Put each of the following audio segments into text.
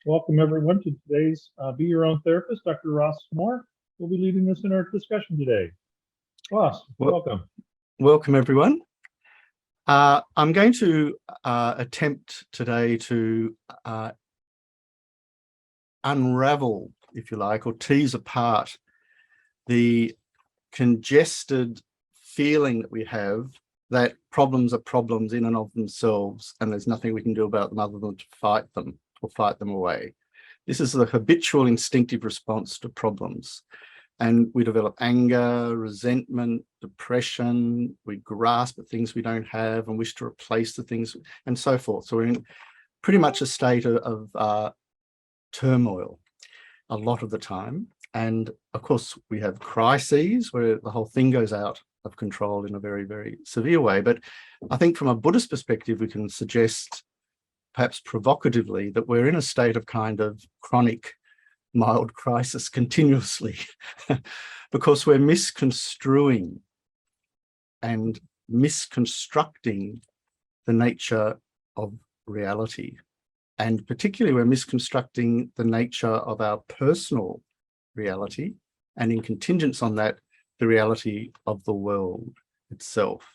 Welcome everyone to today's Be Your Own Therapist. Dr. Ross Moore will be leading us in our discussion today. Ross, welcome. Welcome everyone. I'm going to attempt today to unravel, if you like, or tease apart the congested feeling that we have that problems are problems in and of themselves, and there's nothing we can do about them other than to fight them or fight them away. This is the habitual instinctive response to problems. And we develop anger, resentment, depression, we grasp at things we don't have and wish to replace the things and so forth. So we're in pretty much a state of turmoil a lot of the time. And of course, we have crises where the whole thing goes out of control in a very, very severe way. But I think from a Buddhist perspective, we can suggest, perhaps provocatively, that we're in a state of kind of chronic mild crisis continuously because we're misconstruing and misconstructing the nature of reality. And particularly we're misconstructing the nature of our personal reality, and in contingence on that, the reality of the world itself.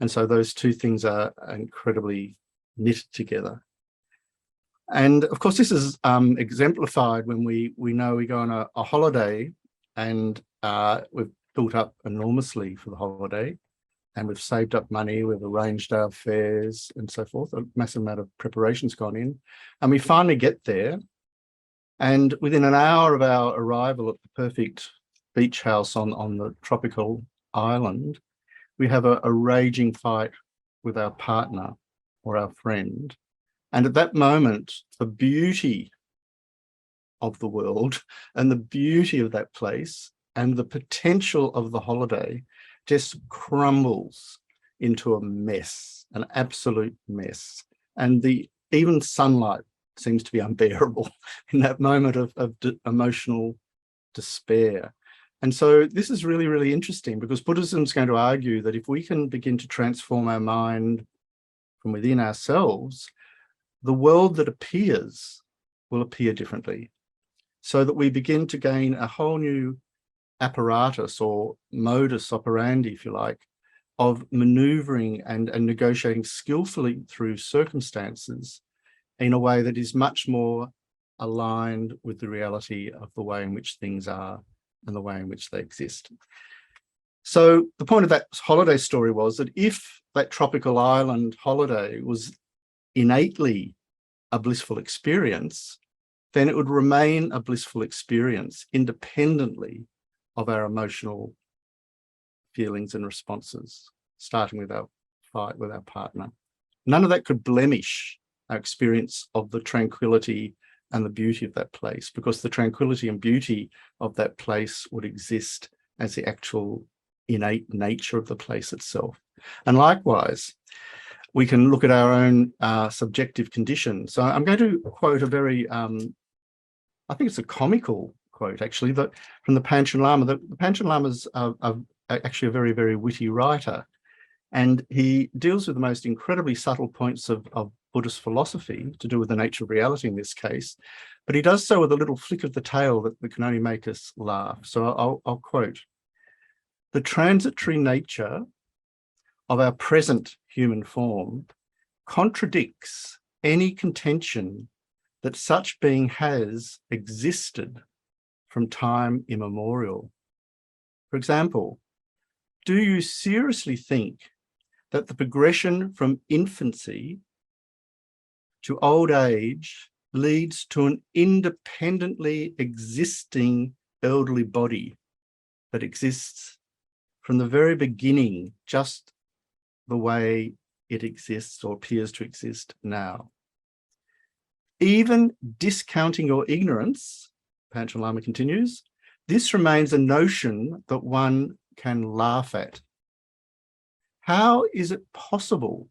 And so those two things are incredibly knit together. And of course, this is exemplified when we know we go on a holiday and we've built up enormously for the holiday, and we've saved up money, we've arranged our fares and so forth. A massive amount of preparation's gone in, and we finally get there. And within an hour of our arrival at the perfect beach house on the tropical island, we have a raging fight with our partner or our friend. And at that moment, the beauty of the world and the beauty of that place and the potential of the holiday just crumbles into a mess, an absolute mess. And even sunlight seems to be unbearable in that moment of emotional despair. And so this is really, really interesting, because Buddhism is going to argue that if we can begin to transform our mind from within ourselves, the world that appears will appear differently, so that we begin to gain a whole new apparatus or modus operandi, if you like, of maneuvering and negotiating skillfully through circumstances in a way that is much more aligned with the reality of the way in which things are and the way in which they exist. So the point of that holiday story was that if that tropical island holiday was innately a blissful experience, then it would remain a blissful experience independently of our emotional feelings and responses, starting with our fight with our partner. None of that could blemish our experience of the tranquility and the beauty of that place, because the tranquility and beauty of that place would exist as the actual innate nature of the place itself. And likewise, we can look at our own subjective condition. So I'm going to quote a very, I think it's a comical quote actually, that from the Panchen Lama. The Panchen Lama's actually a very, very witty writer, and he deals with the most incredibly subtle points of Buddhist philosophy to do with the nature of reality in this case, but he does so with a little flick of the tail that can only make us laugh. So I'll quote: "The transitory nature of our present human form contradicts any contention that such being has existed from time immemorial. For example, do you seriously think that the progression from infancy to old age leads to an independently existing elderly body that exists from the very beginning, just the way it exists or appears to exist now? Even discounting your ignorance," Panchen Lama continues, "this remains a notion that one can laugh at. How is it possible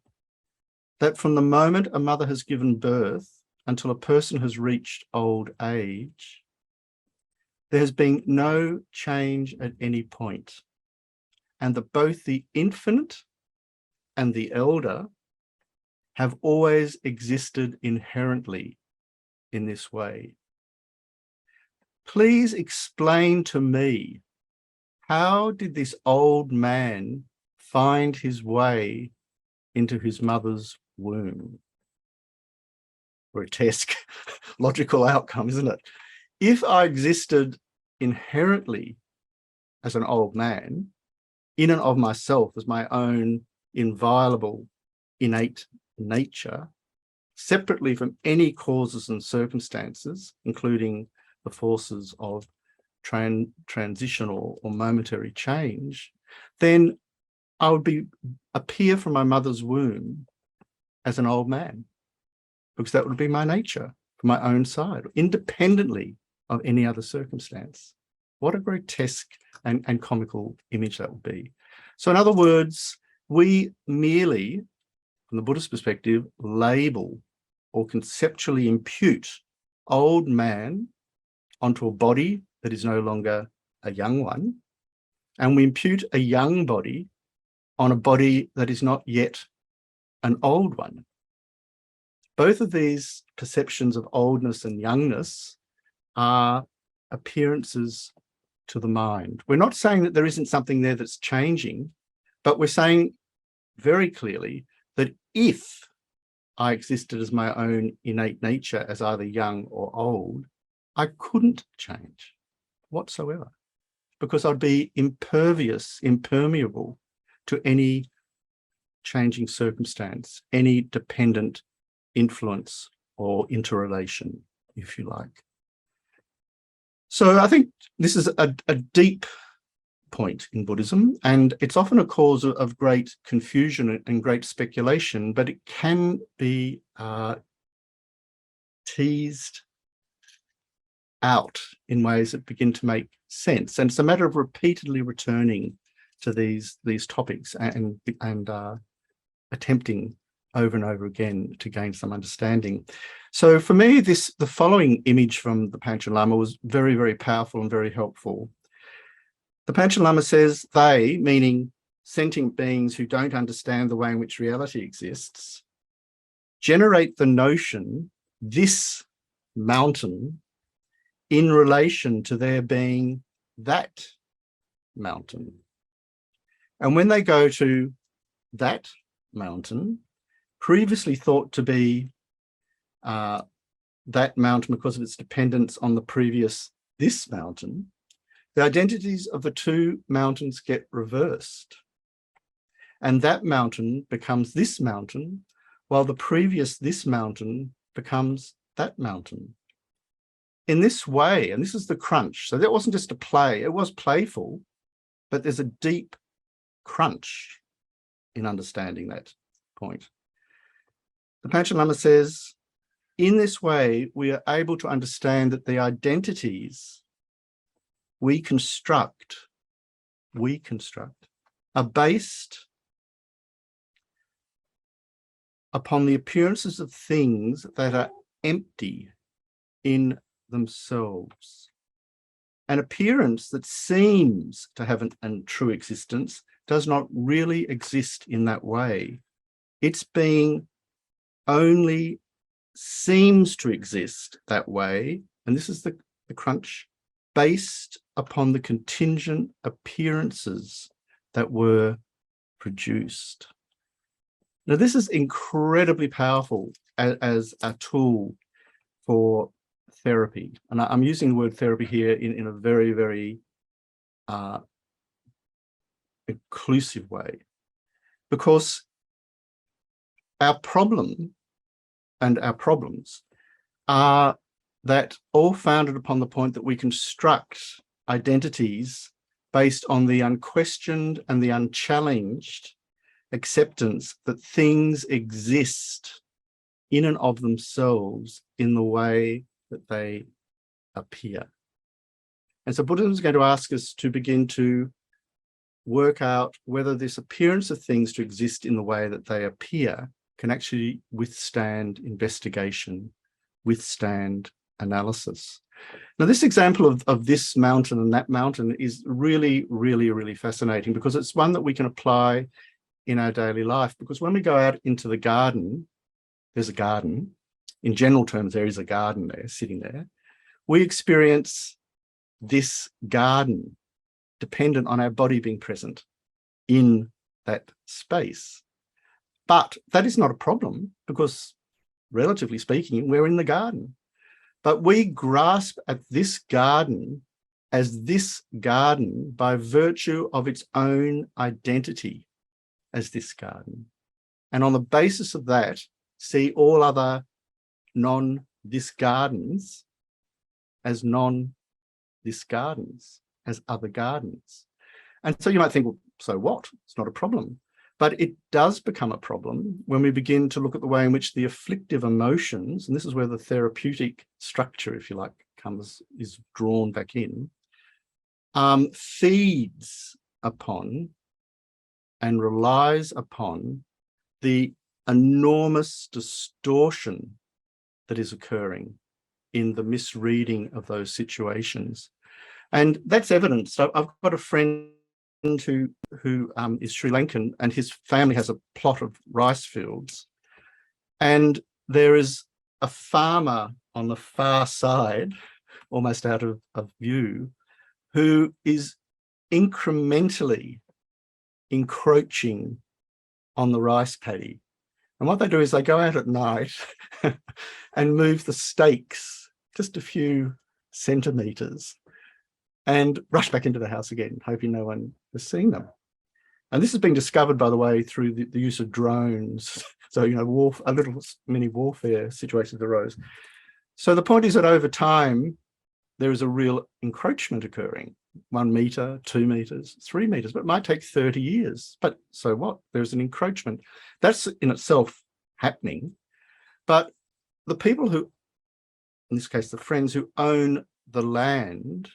that from the moment a mother has given birth until a person has reached old age, there has been no change at any point, and that both the infant and the elder have always existed inherently in this way. Please explain to me, how did this old man find his way into his mother's womb? Grotesque logical outcome, isn't it? If I existed inherently as an old man, in and of myself, as my own inviolable, innate nature, separately from any causes and circumstances, including the forces of transitional or momentary change, then I would appear from my mother's womb as an old man, because that would be my nature from my own side, independently of any other circumstance. What a grotesque and comical image that would be. So in other words, we merely, from the Buddhist perspective, label or conceptually impute old man onto a body that is no longer a young one, and we impute a young body on a body that is not yet an old one. Both of these perceptions of oldness and youngness are appearances to the mind. We're not saying that there isn't something there that's changing, but we're saying very clearly that if I existed as my own innate nature as either young or old, I couldn't change whatsoever, because I'd be impervious, impermeable to any changing circumstance, any dependent influence or interrelation, if you like. So I think this is a deep point in Buddhism, and it's often a cause of great confusion and great speculation, but it can be teased out in ways that begin to make sense. And it's a matter of repeatedly returning to these topics and attempting over and over again to gain some understanding. So for me, the following image from the Panchen Lama was very, very powerful and very helpful. The Panchen Lama says they, meaning sentient beings who don't understand the way in which reality exists, generate the notion, this mountain, in relation to there being that mountain. And when they go to that mountain, previously thought to be that mountain because of its dependence on the previous this mountain, the identities of the two mountains get reversed. And that mountain becomes this mountain, while the previous this mountain becomes that mountain. In this way, and this is the crunch, so that wasn't just a play, it was playful, but there's a deep crunch in understanding that point. The Panchen Lama says, in this way, we are able to understand that the identities we construct are based upon the appearances of things that are empty in themselves. An appearance that seems to have a true existence does not really exist in that way. Its being only seems to exist that way, and this is the crunch, based upon the contingent appearances that were produced. Now, this is incredibly powerful as a tool for therapy. And I'm using the word therapy here in a very, very inclusive way, because our problem and our problems are that all founded upon the point that we construct identities based on the unquestioned and the unchallenged acceptance that things exist in and of themselves in the way that they appear. And so Buddhism is going to ask us to begin to work out whether this appearance of things to exist in the way that they appear can actually withstand investigation, withstand analysis. Now, this example of this mountain and that mountain is really, really, really fascinating, because it's one that we can apply in our daily life. Because when we go out into the garden, there's a garden, in general terms, there is a garden there, sitting there. We experience this garden dependent on our body being present in that space. But that is not a problem because, relatively speaking, we're in the garden. But we grasp at this garden as this garden by virtue of its own identity as this garden. And on the basis of that, see all other non-this gardens as non-this gardens, as other gardens. And so you might think, well, so what? It's not a problem. But it does become a problem when we begin to look at the way in which the afflictive emotions, and this is where the therapeutic structure, if you like, is drawn back in, feeds upon and relies upon the enormous distortion that is occurring in the misreading of those situations. And that's evident. So I've got a friend who is Sri Lankan, and his family has a plot of rice fields. And there is a farmer on the far side, almost out of view, who is incrementally encroaching on the rice paddy. And what they do is they go out at night and move the stakes just a few centimetres and rush back into the house again, hoping no one has seen them. And this has been discovered, by the way, through the use of drones. So, you know, a little mini warfare situations arose. So the point is that over time, there is a real encroachment occurring, 1 metre, 2 metres, 3 metres, but it might take 30 years. But so what? There's an encroachment. That's in itself happening. But the people who, in this case, the friends who own the land,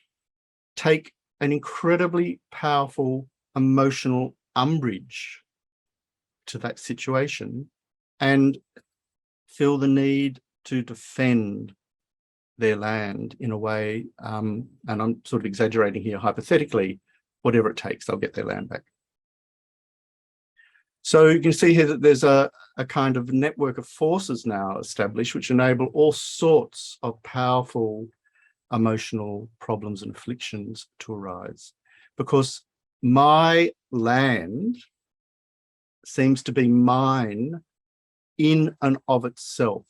take an incredibly powerful emotional umbrage to that situation and feel the need to defend their land in a way, and I'm sort of exaggerating here, hypothetically, whatever it takes, they'll get their land back. So you can see here that there's a kind of network of forces now established which enable all sorts of powerful emotional problems and afflictions to arise, because my land seems to be mine in and of itself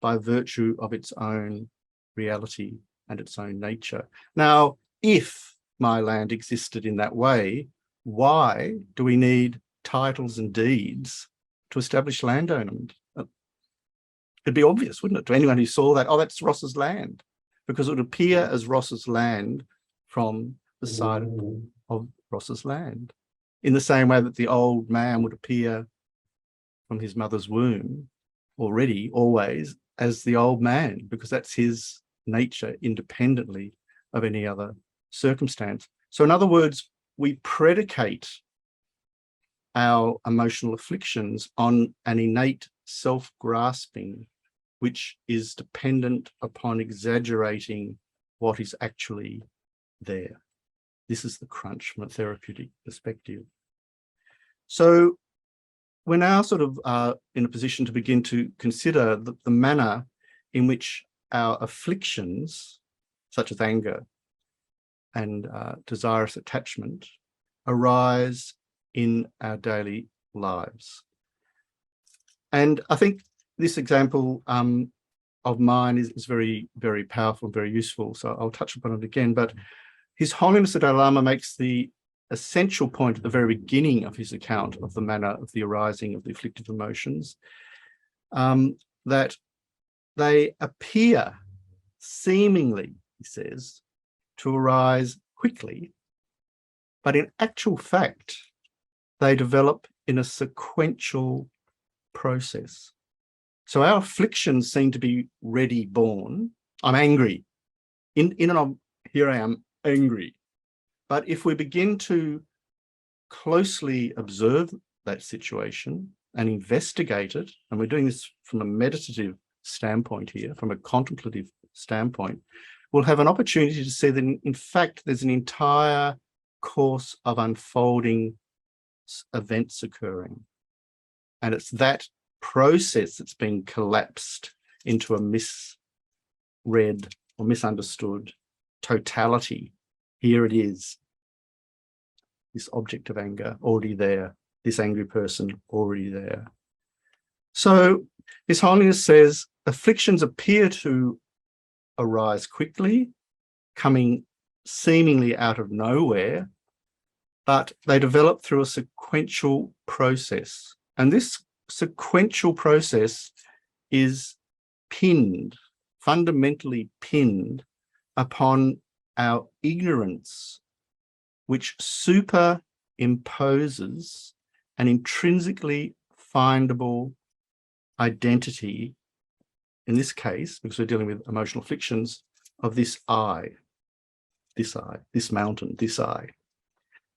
by virtue of its own reality and its own nature. Now, if my land existed in that way, why do we need titles and deeds to establish land ownership? It'd be obvious, wouldn't it, to anyone who saw that, oh, that's Ross's land, because it would appear as Ross's land from the side of Ross's land, in the same way that the old man would appear from his mother's womb already, always, as the old man, because that's his nature independently of any other circumstance. So in other words, we predicate our emotional afflictions on an innate self-grasping, which is dependent upon exaggerating what is actually there. This is the crunch from a therapeutic perspective. So we're now sort of in a position to begin to consider the manner in which our afflictions, such as anger and desirous attachment, arise in our daily lives. And I think this example of mine is very, very powerful and very useful, so I'll touch upon it again. But His Holiness the Dalai Lama makes the essential point at the very beginning of his account of the manner of the arising of the afflictive emotions, that they appear seemingly, he says, to arise quickly, but in actual fact, they develop in a sequential process. So our afflictions seem to be ready born. I'm angry. In and of, here I am, angry. But if we begin to closely observe that situation and investigate it, and we're doing this from a meditative standpoint here, from a contemplative standpoint, we'll have an opportunity to see that in fact there's an entire course of unfolding events occurring. And it's that process that's been collapsed into a misread or misunderstood totality. Here it is, this object of anger already there, this angry person already there. So His Holiness says afflictions appear to arise quickly, coming seemingly out of nowhere, but they develop through a sequential process. And this sequential process is pinned, fundamentally pinned upon our ignorance, which superimposes an intrinsically findable identity, in this case, because we're dealing with emotional afflictions, of this I, this mountain, this I,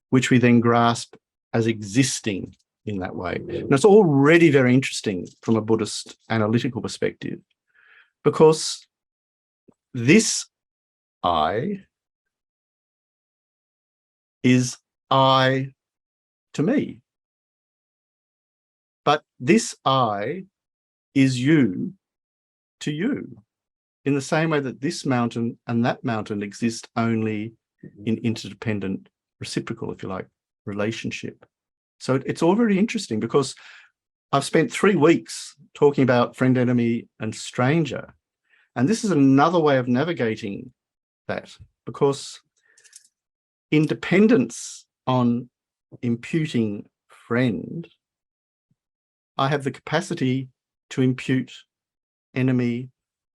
which we then grasp as existing in that way. And it's already very interesting from a Buddhist analytical perspective, because this I is I to me. But this I is you to you, in the same way that this mountain and that mountain exist only in interdependent, reciprocal, if you like, relationship. So it's all very interesting, because I've spent 3 weeks talking about friend, enemy, and stranger. And this is another way of navigating that, because in dependence on imputing friend, I have the capacity to impute enemy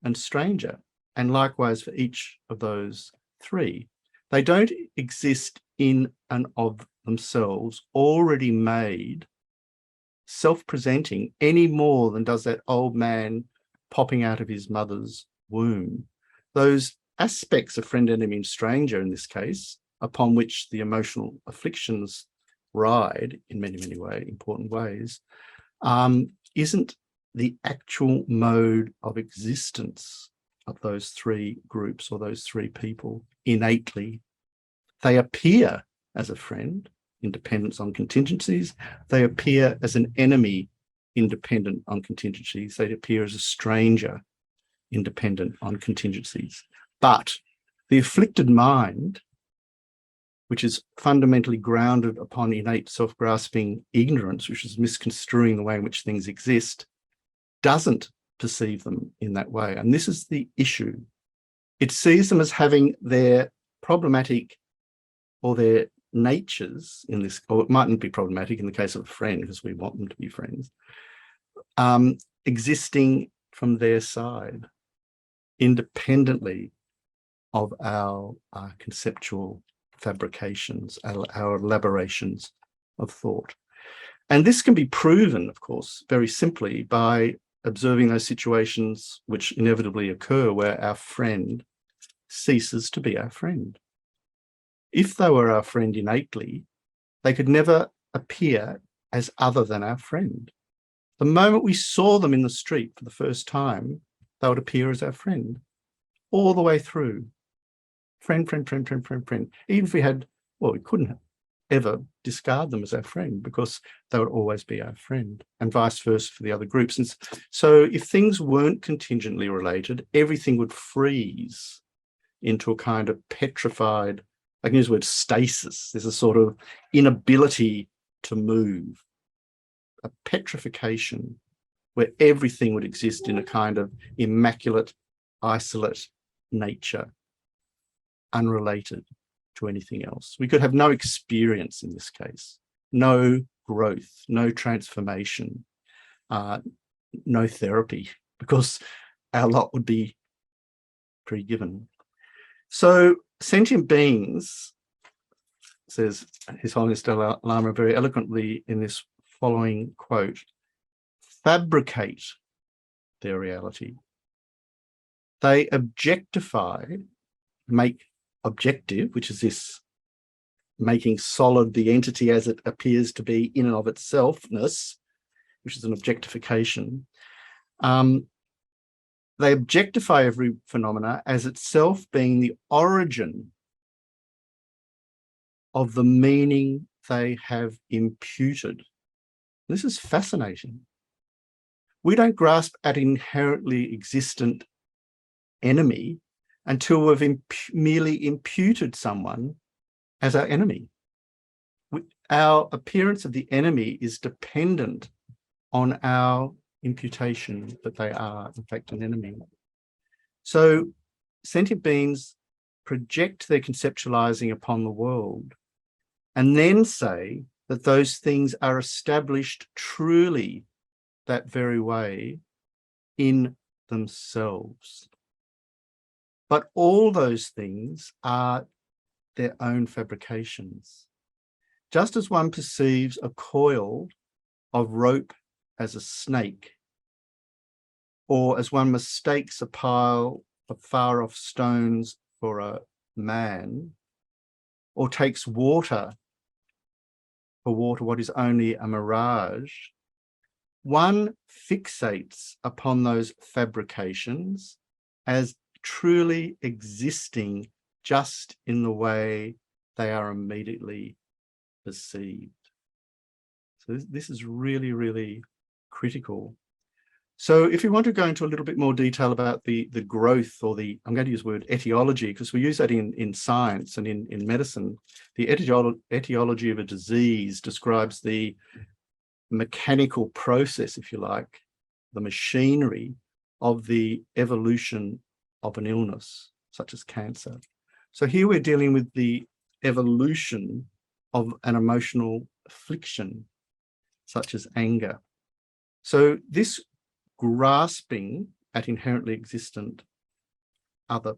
and stranger, and likewise for each of those 3. They don't exist in and of themselves, already made, self-presenting, any more than does that old man popping out of his mother's womb. Those aspects of friend, enemy, and stranger, in this case, upon which the emotional afflictions ride in many, many important ways, isn't the actual mode of existence of those 3 groups or those 3 people innately. They appear as a friend, independent on contingencies. They appear as an enemy, independent on contingencies. They appear as a stranger, independent on contingencies. But the afflicted mind, which is fundamentally grounded upon innate self-grasping ignorance, which is misconstruing the way in which things exist, doesn't perceive them in that way. And this is the issue. It sees them as having their problematic or their natures in this, or it mightn't be problematic in the case of a friend, because we want them to be friends, existing from their side, independently of our conceptual fabrications, our elaborations of thought. And this can be proven, of course, very simply by observing those situations which inevitably occur where our friend ceases to be our friend. If they were our friend innately, they could never appear as other than our friend. The moment we saw them in the street for the first time, they would appear as our friend, all the way through. Friend, friend, friend, friend, friend, friend. Even if we had, well, we couldn't ever discard them as our friend, because they would always be our friend, and vice versa for the other groups. And so if things weren't contingently related, everything would freeze into a kind of petrified, I can use the word stasis. There's a sort of inability to move, a petrification where everything would exist in a kind of immaculate, isolate nature, unrelated to anything else. We could have no experience in this case, no growth, no transformation, no therapy, because our lot would be pre-given. So sentient beings, says His Holiness Dalai Lama very eloquently in this following quote, fabricate their reality. They objectify, make objective, which is this making solid the entity as it appears to be in and of itselfness, which is an objectification. They objectify every phenomena as itself being the origin of the meaning they have imputed. This is fascinating. We don't grasp at inherently existent enemy until we've merely imputed someone as our enemy. Our appearance of the enemy is dependent on our imputation that they are, in fact, an enemy. So sentient beings project their conceptualizing upon the world and then say that those things are established truly that very way in themselves. But all those things are their own fabrications. Just as one perceives a coil of rope as a snake, or as one mistakes a pile of far-off stones for a man, or takes water for water what is only a mirage, one fixates upon those fabrications as truly existing just in the way they are immediately perceived. So this is really, really critical. So if you want to go into a little bit more detail about the growth, or the, I'm going to use the word etiology, because we use that in science and in medicine. The etiology of a disease describes the mechanical process, if you like, the machinery of the evolution of an illness, such as cancer. So here we're dealing with the evolution of an emotional affliction, such as anger. So this grasping at inherently existent other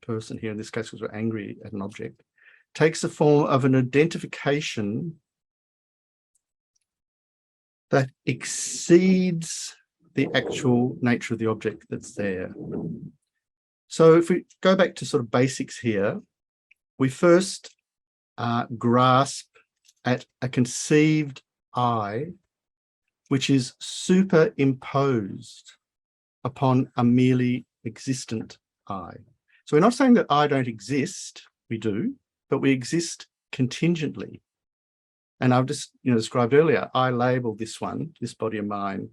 person, here in this case because we're angry at an object, takes the form of an identification that exceeds the actual nature of the object that's there. So if we go back to sort of basics here, we first grasp at a conceived I, which is superimposed upon a merely existent I. So we're not saying that I don't exist, we do, but we exist contingently. And I've just described earlier, I label this one, this body of mine,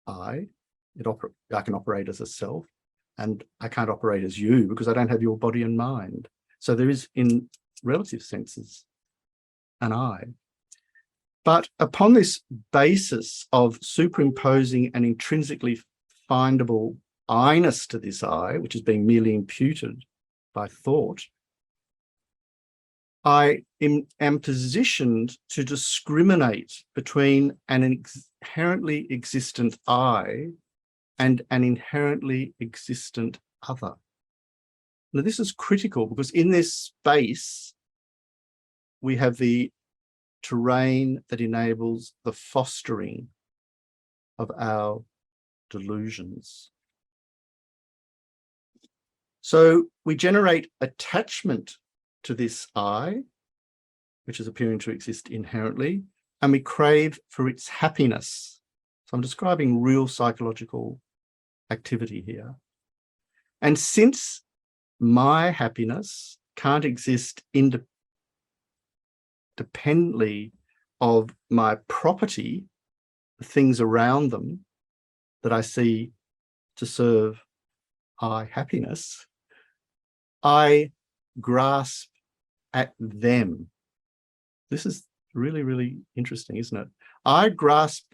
I can operate as a self, and I can't operate as you because I don't have your body and mind. So there is, in relative senses, an I. But upon this basis of superimposing an intrinsically findable I-ness to this I, which is being merely imputed by thought, I am positioned to discriminate between an inherently existent I and an inherently existent other. Now, this is critical because in this space, we have the terrain that enables the fostering of our delusions. So we generate attachment to this I, which is appearing to exist inherently, and we crave for its happiness. So I'm describing real psychological activity here. And since my happiness can't exist independently of my property, the things around them that I see to serve I happiness, I grasp at them. This is really, really interesting, isn't it? I grasp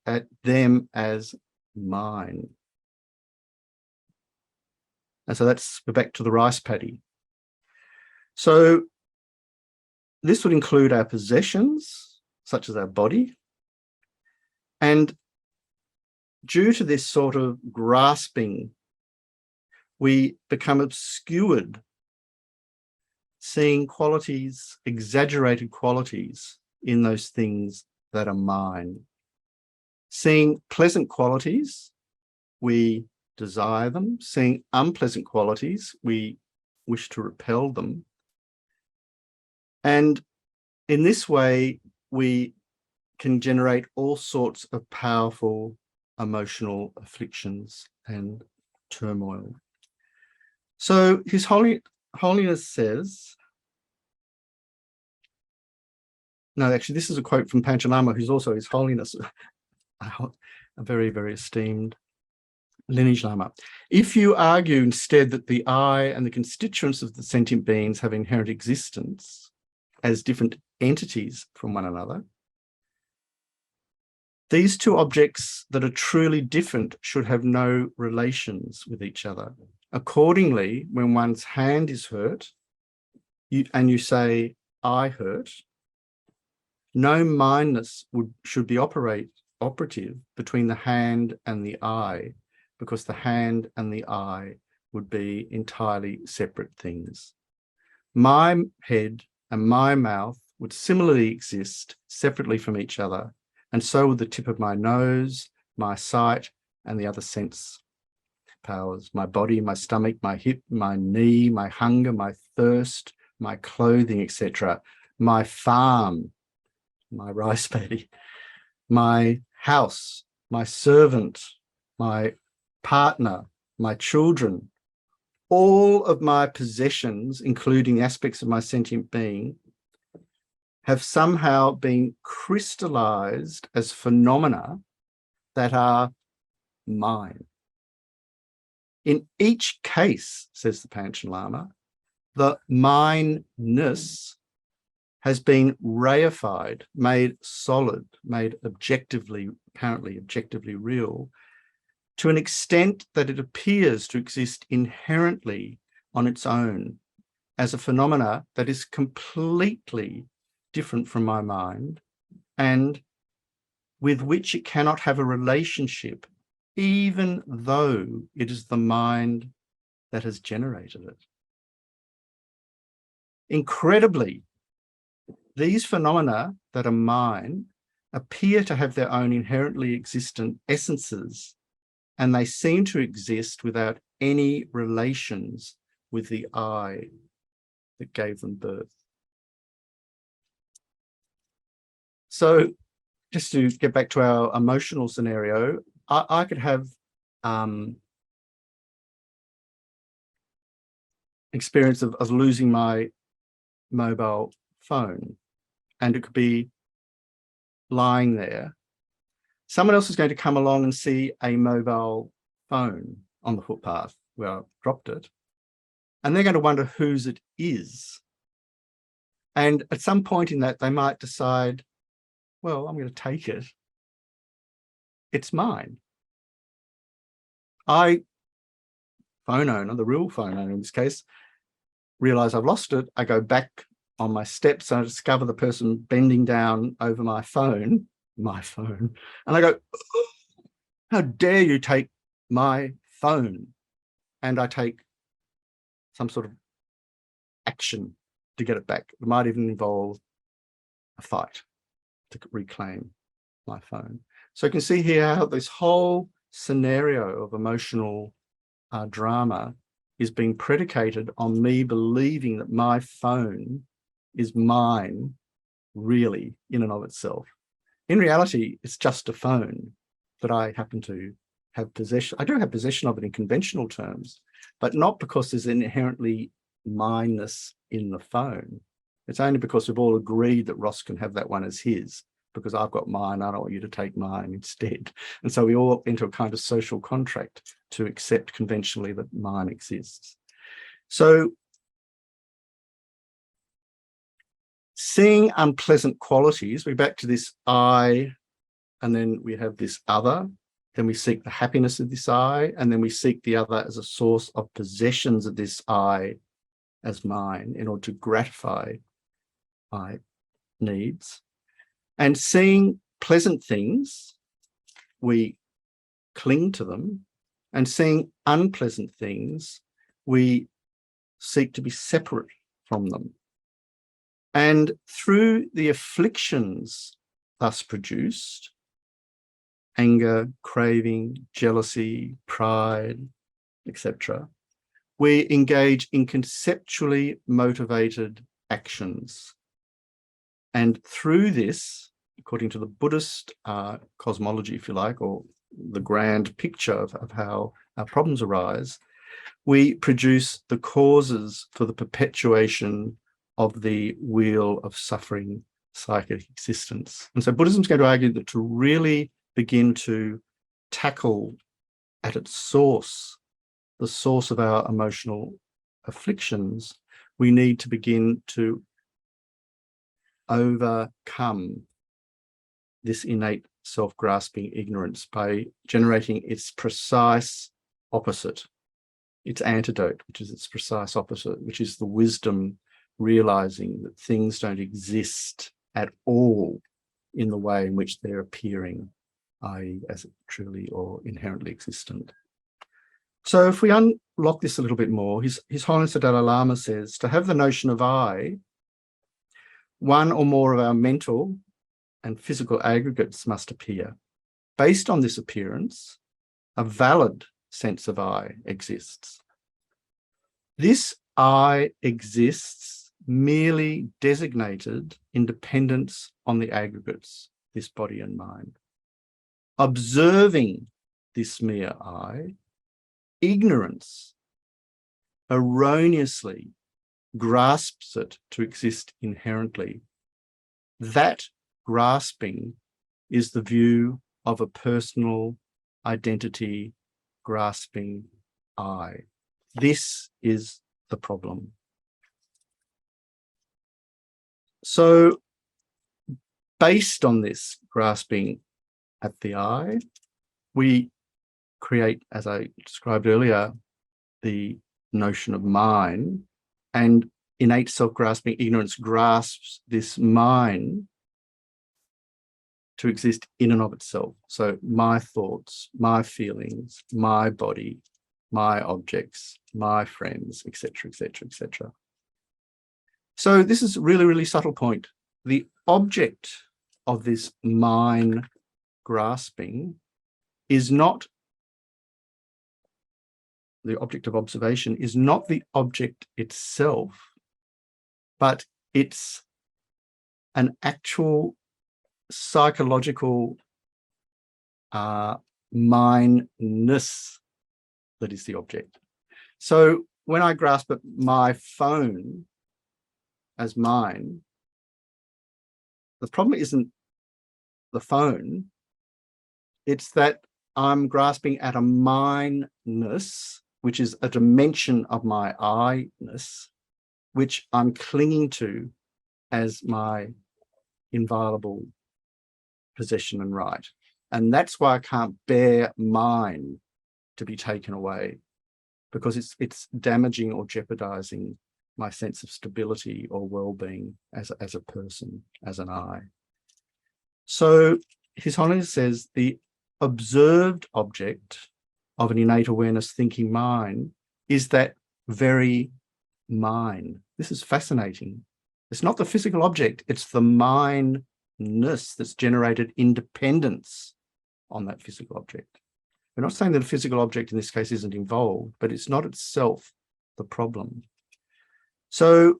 at them as mine. And so we're back to the rice paddy. So this would include our possessions, such as our body. And due to this sort of grasping, we become obscured, seeing qualities, exaggerated qualities in those things that are mine. Seeing pleasant qualities, we desire them. Seeing unpleasant qualities, we wish to repel them. And in this way, we can generate all sorts of powerful emotional afflictions and turmoil. So His Holiness says, no, actually, this is a quote from Pancha Lama, who's also His Holiness. a very, very esteemed lineage Lama. If you argue instead that the I and the constituents of the sentient beings have inherent existence as different entities from one another, these two objects that are truly different should have no relations with each other. Accordingly, when one's hand is hurt, you say, I hurt, no mindness should be operative between the hand and the I, because the hand and the I would be entirely separate things. My head and my mouth would similarly exist separately from each other, and so would the tip of my nose, my sight, and the other sense powers, my body, my stomach, my hip, my knee, my hunger, my thirst, my clothing, etc., my farm, my rice paddy, my house, my servant, my partner, my children, all of my possessions, including aspects of my sentient being, have somehow been crystallized as phenomena that are mine. In each case, says the Panchen Lama, the mineness has been reified, made solid, made objectively, apparently objectively real, to an extent that it appears to exist inherently on its own as a phenomena that is completely different from my mind and with which it cannot have a relationship, even though it is the mind that has generated it. Incredibly, these phenomena that are mine appear to have their own inherently existent essences, and they seem to exist without any relations with the I that gave them birth. So just to get back to our emotional scenario, I could have experience of losing my mobile phone, and it could be lying there. Someone else is going to come along and see a mobile phone on the footpath where I dropped it, and they're going to wonder whose it is. And at some point in that, they might decide, well, I'm going to take it. It's mine. Phone owner, the real phone owner in this case, realize I've lost it. I go back on my steps and I discover the person bending down over my phone, and I go, oh, how dare you take my phone? And I take some sort of action to get it back. It might even involve a fight to reclaim my phone. So you can see here how this whole scenario of emotional drama is being predicated on me believing that my phone is mine, really, in and of itself. In reality, it's just a phone, but I happen to have possession. I do have possession of it in conventional terms, but not because there's an inherently mineness in the phone. It's only because we've all agreed that Ross can have that one as his, because I've got mine, I don't want you to take mine instead. And so we all enter a kind of social contract to accept conventionally that mine exists. So seeing unpleasant qualities, we're back to this I, and then we have this other, then we seek the happiness of this I, and then we seek the other as a source of possessions of this I as mine in order to gratify my needs. And seeing pleasant things, we cling to them, and seeing unpleasant things, we seek to be separate from them. And through the afflictions thus produced, anger, craving, jealousy, pride, etc., we engage in conceptually motivated actions. And through this, according to the Buddhist cosmology, if you like, or the grand picture of how our problems arise, we produce the causes for the perpetuation of the wheel of suffering psychic existence. And so Buddhism is going to argue that to really begin to tackle at its source, the source of our emotional afflictions, we need to begin to overcome this innate self-grasping ignorance by generating its precise opposite, its antidote, which is its precise opposite, which is the wisdom realizing that things don't exist at all in the way in which they're appearing, i.e. as truly or inherently existent. So if we unlock this a little bit more, His Holiness the Dalai Lama says, to have the notion of I, one or more of our mental and physical aggregates must appear. Based on this appearance, a valid sense of I exists. This I exists merely designated in dependence on the aggregates, this body and mind. Observing this mere I, ignorance erroneously grasps it to exist inherently. That grasping is the view of a personal identity grasping I. This is the problem. So, based on this grasping at the I, we create, as I described earlier, the notion of mine, and innate self-grasping ignorance grasps this mine to exist in and of itself. So my thoughts, my feelings, my body, my objects, my friends, etc., etc., etc. So this is a really, really subtle point. The object of this mine grasping is not the object of observation, is not the object itself, but it's an actual psychological mineness that is the object. So when I grasp at my phone as mine, the problem isn't the phone, it's that I'm grasping at a mineness, which is a dimension of my I-ness, which I'm clinging to as my inviolable possession and right. And that's why I can't bear mine to be taken away, because it's damaging or jeopardizing my sense of stability or well-being as a person, as an I. So His Holiness says the observed object of an innate awareness thinking mind is that very mind. This is fascinating. It's not the physical object, it's the mindness that's generated independence on that physical object. We're not saying that a physical object in this case isn't involved, but it's not itself the problem. So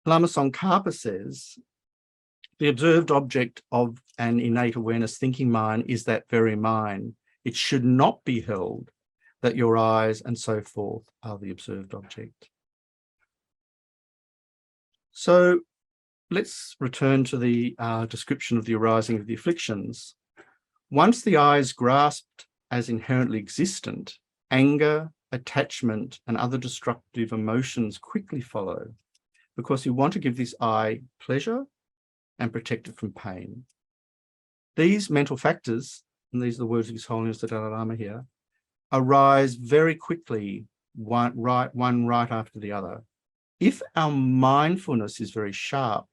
Lama Tsongkhapa says, the observed object of an innate awareness thinking mind is that very mind. It should not be held that your eyes and so forth are the observed object. So let's return to the description of the arising of the afflictions. Once the I is grasped as inherently existent, anger, attachment, and other destructive emotions quickly follow, because you want to give this I pleasure and protect it from pain. These mental factors, and these are the words of His Holiness the Dalai Lama here, arise very quickly, one right after the other. If our mindfulness is very sharp,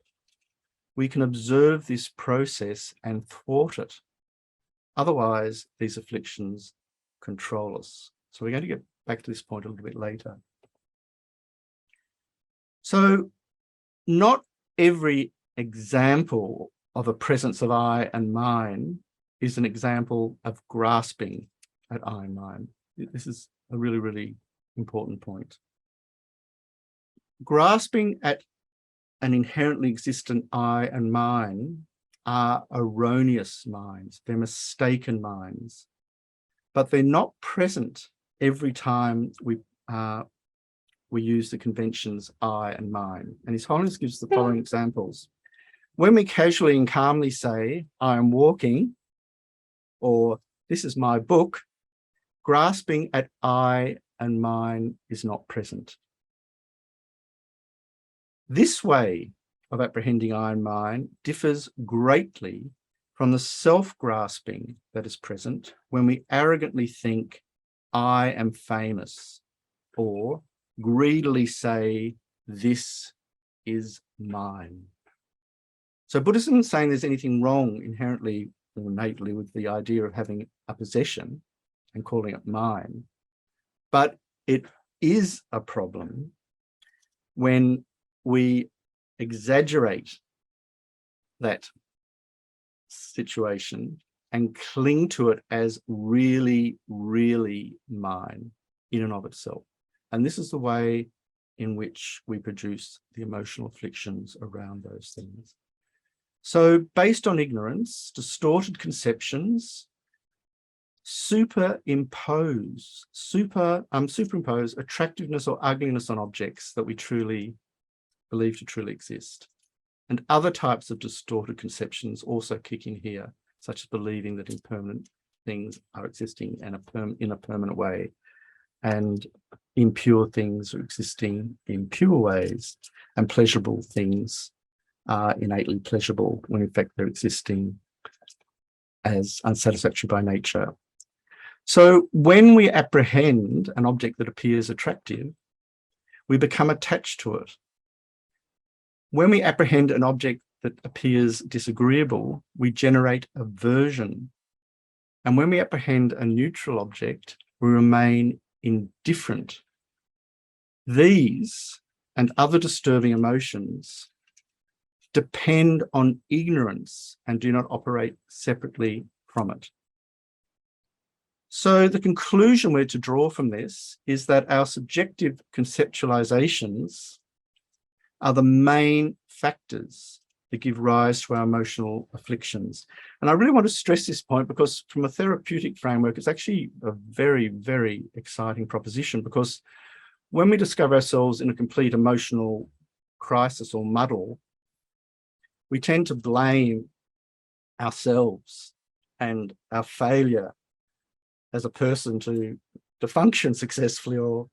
we can observe this process and thwart it. Otherwise, these afflictions control us. So we're going to get back to this point a little bit later. So not every example of a presence of I and mine is an example of grasping at I and mine. This is a really, really important point. Grasping at an inherently existent I and mine are erroneous minds. They're mistaken minds, but they're not present every time we use the conventions I and mine. And His Holiness gives the following examples. When we casually and calmly say, I am walking, or this is my book, grasping at I and mine is not present. This way of apprehending I and mine differs greatly from the self-grasping that is present when we arrogantly think, I am famous, or greedily say, this is mine. So Buddhism is saying there's anything wrong inherently or innately with the idea of having a possession and calling it mine, but it is a problem when we exaggerate that situation and cling to it as really, really mine in and of itself. And this is the way in which we produce the emotional afflictions around those things. So based on ignorance, distorted superimpose attractiveness or ugliness on objects that we truly believe to truly exist. And other types of distorted conceptions also kick in here, such as believing that impermanent things are existing in a permanent way, and impure things are existing in pure ways, and pleasurable things are innately pleasurable when in fact they're existing as unsatisfactory by nature. So when we apprehend an object that appears attractive, we become attached to it. When we apprehend an object that appears disagreeable, we generate aversion. And when we apprehend a neutral object, we remain indifferent. These and other disturbing emotions depend on ignorance and do not operate separately from it. So the conclusion we're to draw from this is that our subjective conceptualizations are the main factors that give rise to our emotional afflictions. And I really want to stress this point because from a therapeutic framework, it's actually a very, very exciting proposition, because when we discover ourselves in a complete emotional crisis or muddle, we tend to blame ourselves and our failure as a person to function successfully or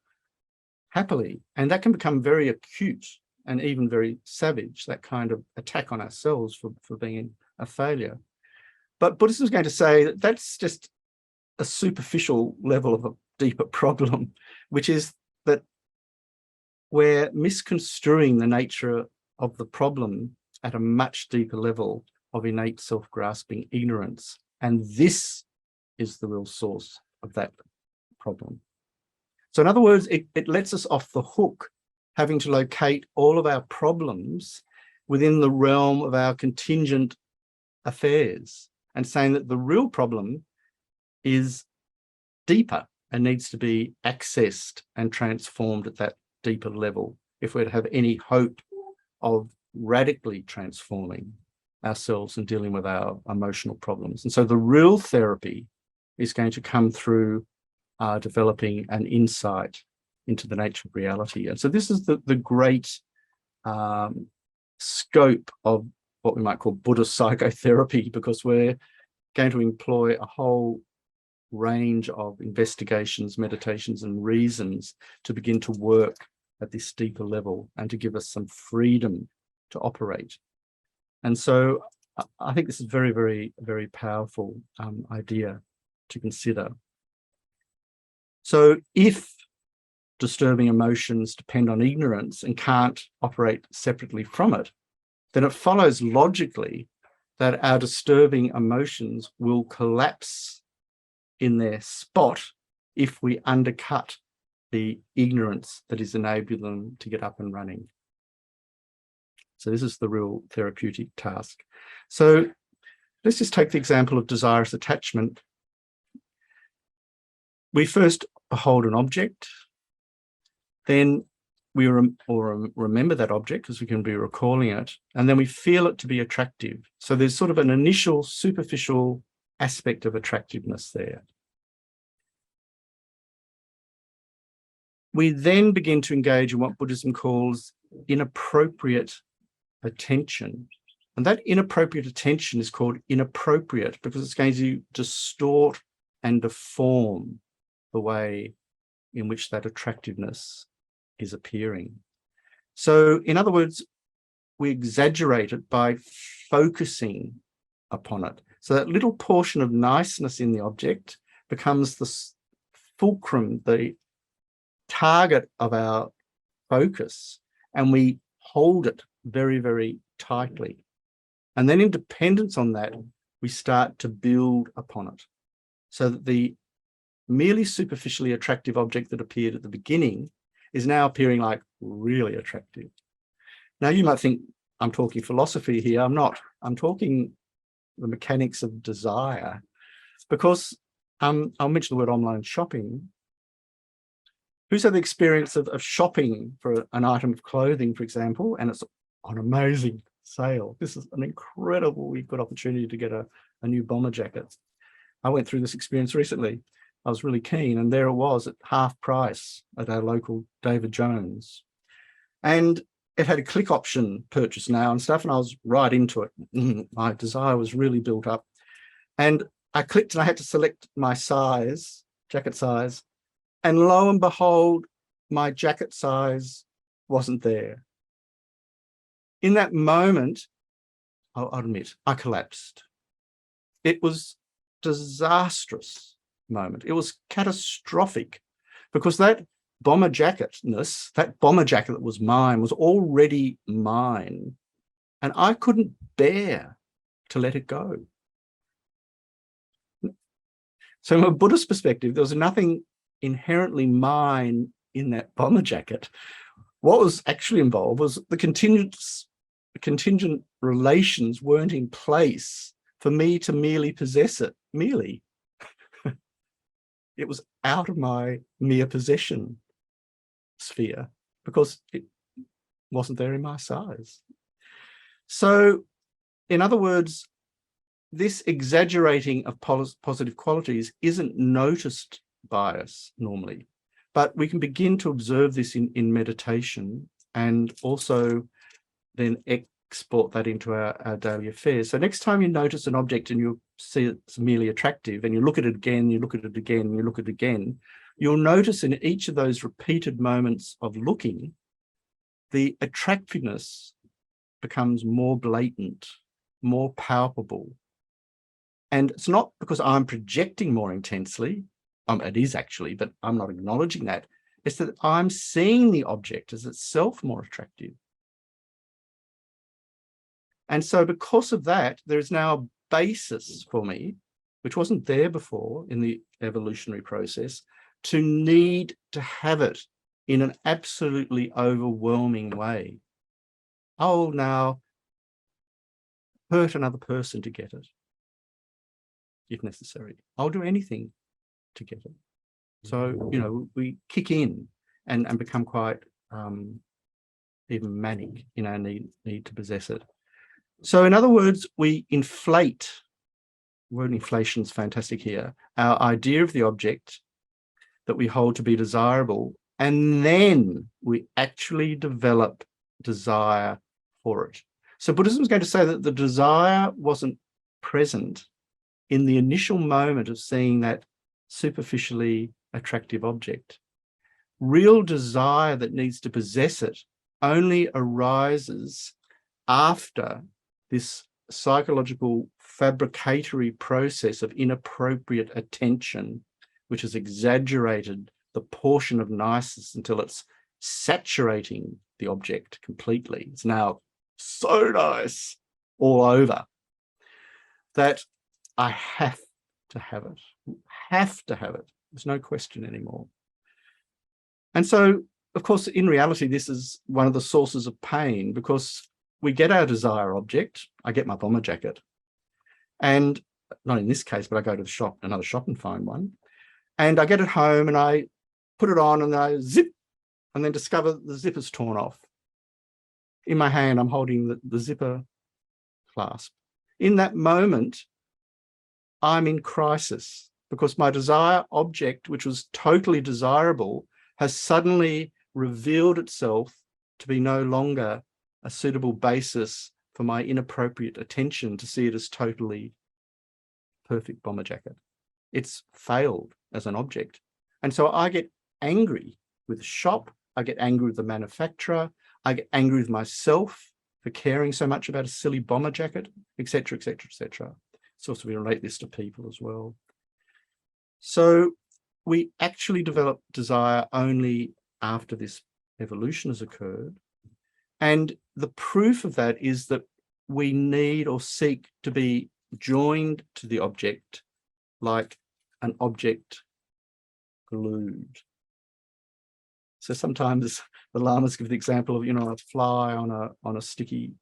happily. And that can become very acute and even very savage, that kind of attack on ourselves for being a failure. But Buddhism is going to say that that's just a superficial level of a deeper problem, which is that we're misconstruing the nature of the problem at a much deeper level of innate self-grasping ignorance. And this is the real source of that problem. So in other words, it lets us off the hook, having to locate all of our problems within the realm of our contingent affairs, and saying that the real problem is deeper and needs to be accessed and transformed at that deeper level if we're to have any hope of radically transforming ourselves and dealing with our emotional problems. And so the real therapy is going to come through developing an insight into the nature of reality. And so this is the great scope of what we might call Buddhist psychotherapy, because we're going to employ a whole range of investigations, meditations, and reasons to begin to work at this deeper level and to give us some freedom to operate. And so I think this is very, very, very powerful idea to consider. So if disturbing emotions depend on ignorance and can't operate separately from it, then it follows logically that our disturbing emotions will collapse in their spot if we undercut the ignorance that is enabling them to get up and running. So this is the real therapeutic task. So let's just take the example of desirous attachment. We first behold an object, then we remember that object because we can be recalling it, and then we feel it to be attractive. So there's sort of an initial superficial aspect of attractiveness there. We then begin to engage in what Buddhism calls inappropriate attention And that inappropriate attention is called inappropriate because it's going to distort and deform the way in which that attractiveness is appearing. So in other words, we exaggerate it by focusing upon it. So that little portion of niceness in the object becomes the fulcrum, the target of our focus, and we hold it very, very tightly. And then in dependence on that, we start to build upon it so that the merely superficially attractive object that appeared at the beginning is now appearing like really attractive. Now you might think I'm talking philosophy here. I'm not. I'm talking the mechanics of desire, because I'll mention the word online shopping. Who's had the experience of shopping for an item of clothing, for example, and it's on amazing sale? This is an incredibly good opportunity to get a new bomber jacket. I went through this experience recently. I was really keen, and there it was at half price at our local David Jones. And it had a click option purchase now and stuff, and I was right into it. My desire was really built up. And I clicked and I had to select my size, jacket size, and lo and behold, my jacket size wasn't there. In that moment, I'll admit, I collapsed. It was disastrous moment. It was catastrophic because that bomber jacketness, that bomber jacket that was mine, was already mine, and I couldn't bear to let it go. So from a Buddhist perspective, there was nothing inherently mine in that bomber jacket. What was actually involved was the contingent relations weren't in place for me to merely possess it, merely. It was out of my mere possession sphere because it wasn't there in my size. So, in other words, this exaggerating of positive qualities isn't noticed by us normally, but we can begin to observe this in meditation and also then export that into our daily affairs. So next time you notice an object and you see it's merely attractive and you look at it again, you look at it again, you look at it again, you'll notice in each of those repeated moments of looking, the attractiveness becomes more blatant, more palpable. And it's not because I'm projecting more intensely, it is actually, but I'm not acknowledging that. It's that I'm seeing the object as itself more attractive. And so because of that, there is now a basis for me, which wasn't there before in the evolutionary process, to need to have it in an absolutely overwhelming way. I'll now hurt another person to get it, if necessary. I'll do anything to get it. So, you know, we kick in and become quite even manic in our need to possess it. So in other words, we inflate, word inflation is fantastic here, our idea of the object that we hold to be desirable, and then we actually develop desire for it. So Buddhism is going to say that the desire wasn't present in the initial moment of seeing that superficially attractive object. Real desire that needs to possess it only arises after this psychological fabricatory process of inappropriate attention, which has exaggerated the portion of niceness until it's saturating the object completely. It's now so nice all over that I have to have it, have to have it. There's no question anymore. And so, of course, in reality, this is one of the sources of pain because we get our desire object. I get my bomber jacket, and not in this case, but I go to the shop, another shop, and find one. And I get it home and I put it on and I zip, and then discover the zipper's torn off. In my hand, I'm holding the zipper clasp. In that moment, I'm in crisis because my desire object, which was totally desirable, has suddenly revealed itself to be no longer a suitable basis for my inappropriate attention to see it as totally perfect bomber jacket. It's failed as an object. And so I get angry with the shop, I get angry with the manufacturer, I get angry with myself for caring so much about a silly bomber jacket, etc., etc., etc. So also we relate this to people as well. So we actually develop desire only after this evolution has occurred. And the proof of that is that we need or seek to be joined to the object like an object glued. So sometimes the lamas give the example of, a fly on a sticky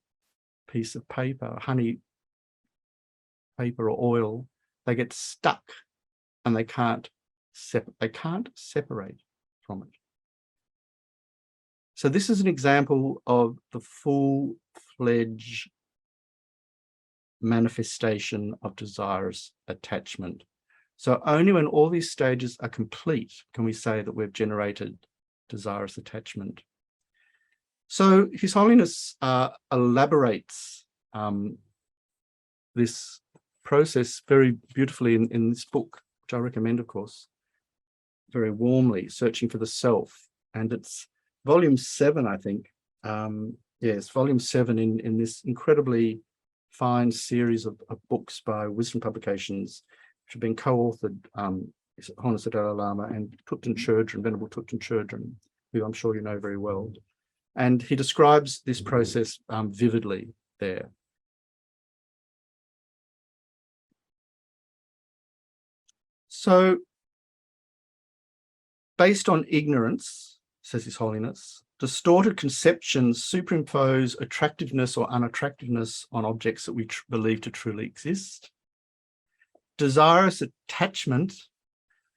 piece of paper, honey paper or oil. They get stuck and they can't separate from it. So this is an example of the full-fledged manifestation of desirous attachment. So only when all these stages are complete can we say that we've generated desirous attachment. So His Holiness elaborates this process very beautifully in this book, which I recommend, of course, very warmly, Searching for the Self. And it's volume 7, I think. Yes, volume 7 in this incredibly fine series of books by Wisdom Publications, which have been co-authored, His Holiness the Dalai Lama and Thupten Chodron, Venerable Thupten Chodron, who I'm sure you know very well. And he describes this process vividly there. So, based on ignorance, says His Holiness, distorted conceptions superimpose attractiveness or unattractiveness on objects that we believe to truly exist. Desirous attachment,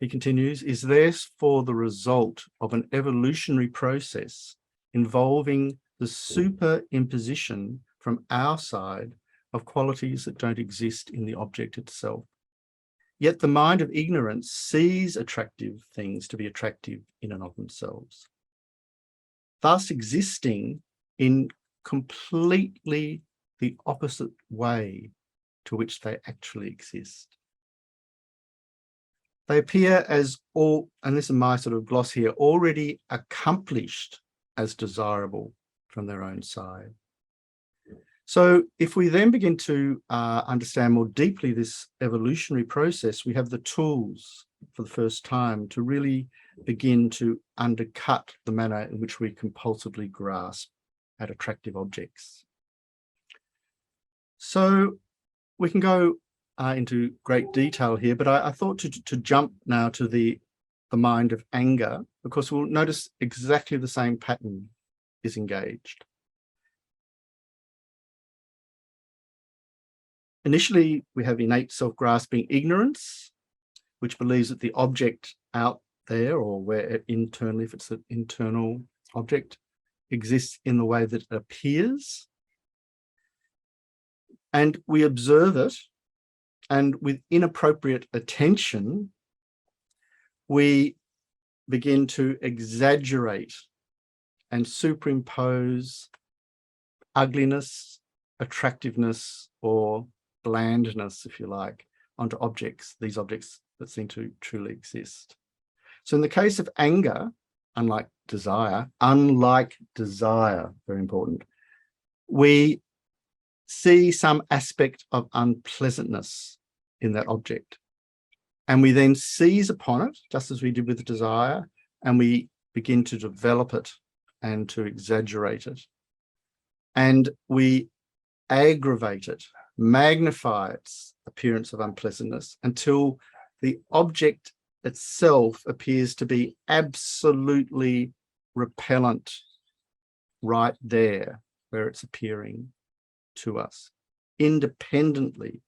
he continues, is therefore the result of an evolutionary process involving the superimposition from our side of qualities that don't exist in the object itself. Yet the mind of ignorance sees attractive things to be attractive in and of themselves, thus existing in completely the opposite way to which they actually exist. They appear as all, and this is my sort of gloss here, already accomplished as desirable from their own side. So if we then begin to understand more deeply this evolutionary process, we have the tools for the first time to really begin to undercut the manner in which we compulsively grasp at attractive objects. So we can go into great detail here, but I thought to jump now to the mind of anger, because we'll notice exactly the same pattern is engaged. Initially, we have innate self-grasping ignorance, which believes that the object out there, or where internally, if it's an internal object, exists in the way that it appears. And we observe it, and with inappropriate attention, we begin to exaggerate and superimpose ugliness, attractiveness, or blandness, if you like, onto objects, these objects that seem to truly exist. So in the case of anger, unlike desire, very important, we see some aspect of unpleasantness in that object. And we then seize upon it, just as we did with the desire, and we begin to develop it and to exaggerate it. And we aggravate it, magnify its appearance of unpleasantness until the object itself appears to be absolutely repellent right there where it's appearing to us, independently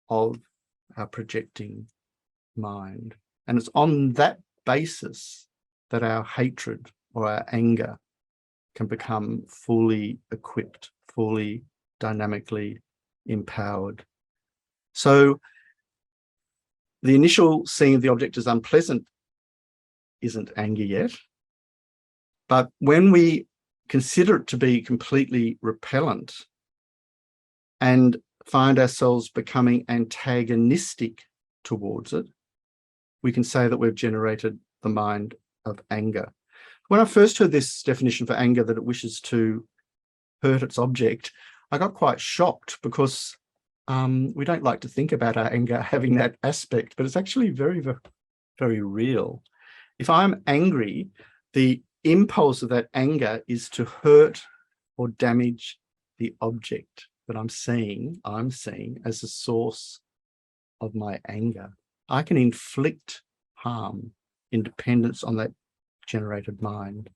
of our projecting mind. And it's on that basis that our hatred or our anger can become fully equipped, fully dynamically empowered. So the initial seeing of the object as unpleasant isn't anger yet, but when we consider it to be completely repellent, and find ourselves becoming antagonistic towards it, we can say that we've generated the mind of anger. When I first heard this definition for anger, that it wishes to hurt its object, I got quite shocked because we don't like to think about our anger having that aspect, but it's actually very, very, very real. If I'm angry, the impulse of that anger is to hurt or damage the object that I'm seeing as the source of my anger. I can inflict harm in dependence on that generated mind.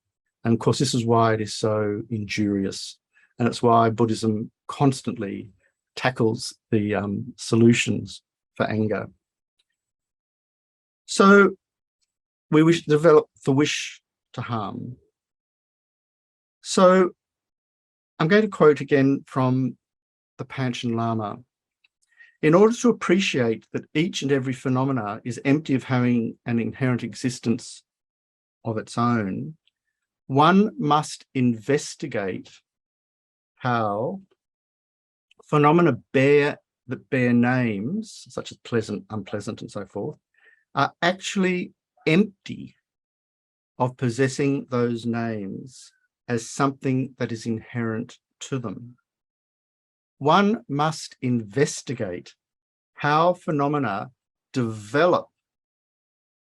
And of course, this is why it is so injurious. And it's why Buddhism constantly tackles the solutions for anger. So we wish to develop the wish to harm. So I'm going to quote again from the Panchen Lama. In order to appreciate that each and every phenomena is empty of having an inherent existence of its own, one must investigate how phenomena that bear names, such as pleasant, unpleasant, and so forth, are actually empty of possessing those names as something that is inherent to them. One must investigate how phenomena develop,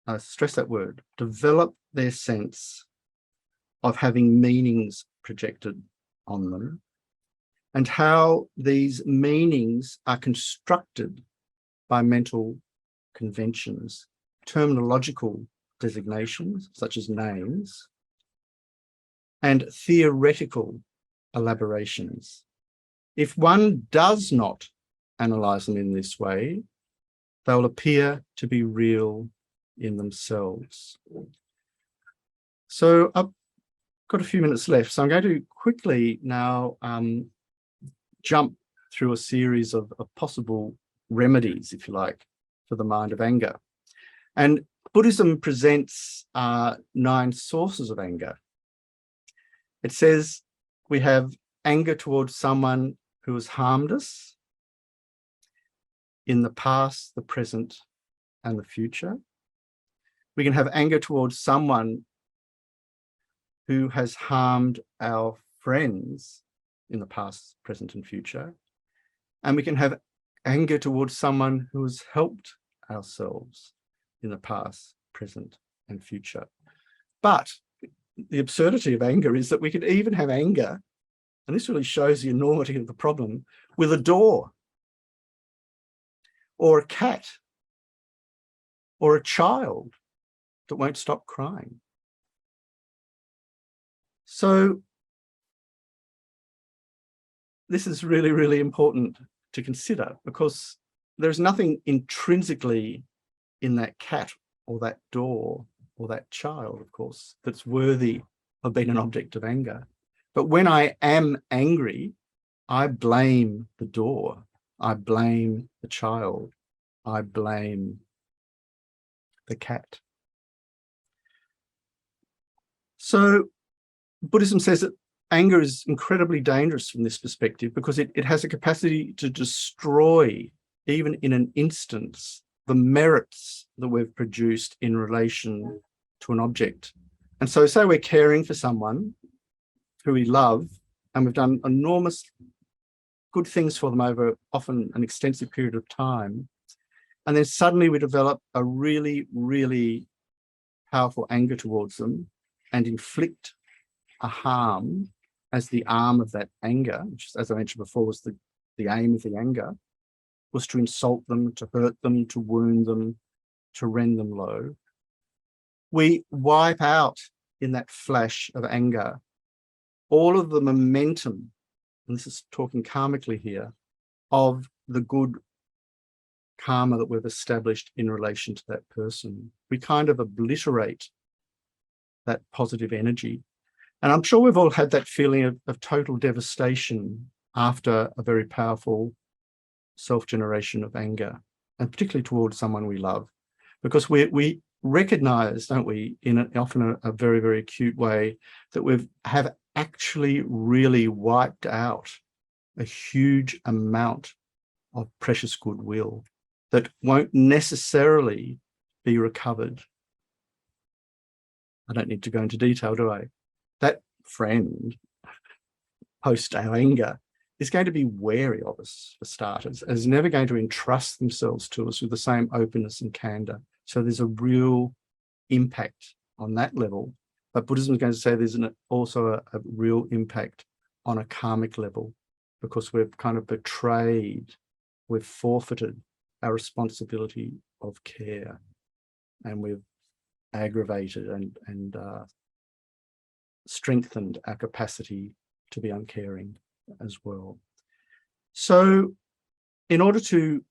I stress that word, develop their sense of having meanings projected on them, and how these meanings are constructed by mental conventions, terminological designations such as names, and theoretical elaborations. If one does not analyze them in this way, they will appear to be real in themselves. So I've got a few minutes left, so I'm going to quickly now jump through a series of possible remedies, if you like, for the mind of anger. And Buddhism presents 9 sources of anger. It says we have anger towards someone who has harmed us in the past, the present, and the future. We can have anger towards someone who has harmed our friends in the past, present, and future. And we can have anger towards someone who has helped ourselves in the past, present, and future. But the absurdity of anger is that we could even have anger, and this really shows the enormity of the problem, with a door, or a cat, or a child that won't stop crying. So this is really, really important to consider, because there's nothing intrinsically in that cat or that door or that child, of course, that's worthy of being an object of anger. But when I am angry, I blame the door, I blame the child, I blame the cat. So Buddhism says that anger is incredibly dangerous from this perspective, because it has a capacity to destroy, even in an instance, the merits that we've produced in relation to an object. And so say we're caring for someone who we love, and we've done enormous good things for them over often an extensive period of time, and then suddenly we develop a really, really powerful anger towards them and inflict a harm as the arm of that anger, which, as I mentioned before, was the aim of the anger, was to insult them, to hurt them, to wound them, to rend them low. We wipe out in that flash of anger all of the momentum, and this is talking karmically here, of the good karma that we've established in relation to that person. We kind of obliterate that positive energy. And I'm sure we've all had that feeling of total devastation after a very powerful self-generation of anger, and particularly towards someone we love, because we recognize, don't we, in often a very, very acute way, that we have actually really wiped out a huge amount of precious goodwill that won't necessarily be recovered. I don't need to go into detail, do I? That friend, post our anger, is going to be wary of us, for starters, and is never going to entrust themselves to us with the same openness and candor. So there's a real impact on that level. But Buddhism is going to say there's also a real impact on a karmic level, because we've kind of betrayed, we've forfeited our responsibility of care, and we've aggravated and strengthened our capacity to be uncaring as well. So in order to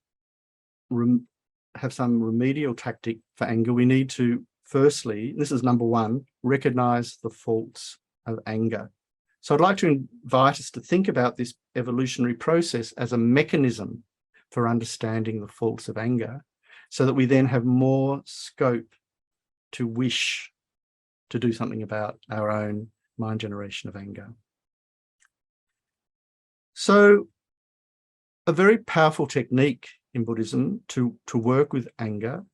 have some remedial tactic for anger, we need to, firstly, this is number one, recognize the faults of anger. So I'd like to invite us to think about this evolutionary process as a mechanism for understanding the faults of anger, so that we then have more scope to wish to do something about our own mind generation of anger. So a very powerful technique in Buddhism to work with anger